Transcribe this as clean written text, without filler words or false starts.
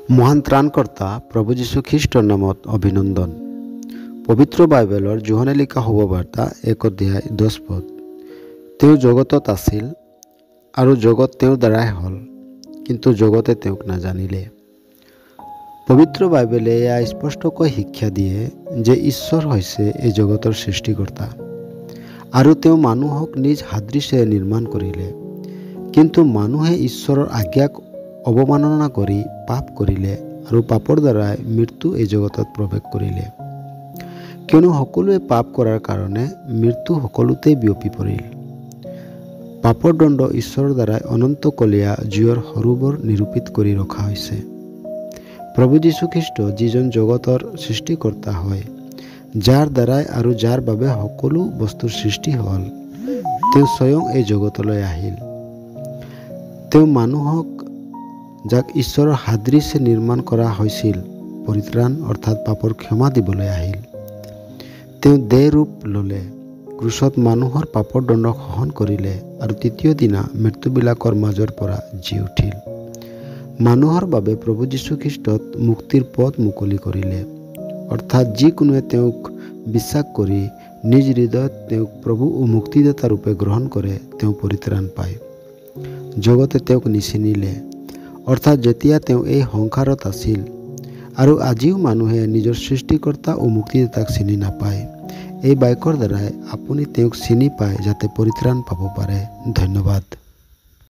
মহান ত্ৰাণকৰ্তা প্ৰভু যীশু খ্ৰীষ্টৰ নামত অভিনন্দন। পবিত্ৰ বাইবেলৰ যোহনে লিখা শুভবাৰ্তা 1 অধ্যায় 10 পদ। তেওঁ জগতত আছিল আৰু জগত তেওঁৰ দ্বাৰাই হ'ল, কিন্তু জগতে তেওঁক নাজানিলে। পবিত্ৰ বাইবেলে এয়া স্পষ্টকৈ শিক্ষা দিয়ে যে ঈশ্বৰ হৈছে এই জগতৰ সৃষ্টিকৰ্তা আৰু তেওঁ মানুহক নিজ সাদৃশ্যে নিৰ্মাণ কৰিলে। কিন্তু মানুহে ঈশ্বৰৰ আজ্ঞাক অৱমাননা কৰি পাপ কৰিলে আৰু পাপৰ দ্বাৰাই মৃত্যু এই জগতত প্ৰৱেশ কৰিলে। কিয়নো সকলোৱে পাপ কৰাৰ কাৰণে মৃত্যু সকলোতেই বিয়পি পৰিল। পাপৰ দণ্ড ঈশ্বৰৰ দ্বাৰাই অনন্তকলীয়া জুইৰ সৰোবৰ নিৰূপিত কৰি ৰখা হৈছে। প্ৰভু যীশুখ্ৰীষ্ট যিজন জগতৰ সৃষ্টিকৰ্তা হয়, যাৰ দ্বাৰাই আৰু যাৰ বাবে সকলো বস্তুৰ সৃষ্টি হ'ল, তেওঁ স্বয়ং এই জগতলৈ আহিল। তেওঁ মানুহক, যাক ঈশ্বৰৰ সাদৃশ্যে নিৰ্মাণ কৰা হৈছিল, পৰিত্ৰাণ অৰ্থাৎ পাপৰ ক্ষমা দিবলৈ আহিল। তেওঁ দেহ ৰূপ ল'লে, ক্ৰুচত মানুহৰ পাপৰ দণ্ড সহন কৰিলে আৰু তৃতীয় দিনা মৃত্যুবিলাকৰ মাজৰ পৰা জি উঠিল। মানুহৰ বাবে প্ৰভু যীশুখ্ৰীষ্টত মুক্তিৰ পথ মুকলি কৰিলে, অৰ্থাৎ যিকোনোৱে তেওঁক বিশ্বাস কৰি নিজ হৃদয়ত তেওঁক প্ৰভু ও মুক্তিদাতা ৰূপে গ্ৰহণ কৰে, তেওঁ পৰিত্ৰাণ পায়। জগতে তেওঁক নিচিনিলে, অৰ্থাৎ যেতিয়া তেওঁ এই সংসাৰত আছিল, আৰু আজিও মানুহে নিজৰ সৃষ্টিকৰ্তা ও মুক্তিদাতাক চিনি নাপায়। এই বাক্যৰ দ্বাৰাই আপুনি তেওঁক চিনি পায় যাতে পৰিত্ৰাণ পাব পাৰে। ধন্যবাদ।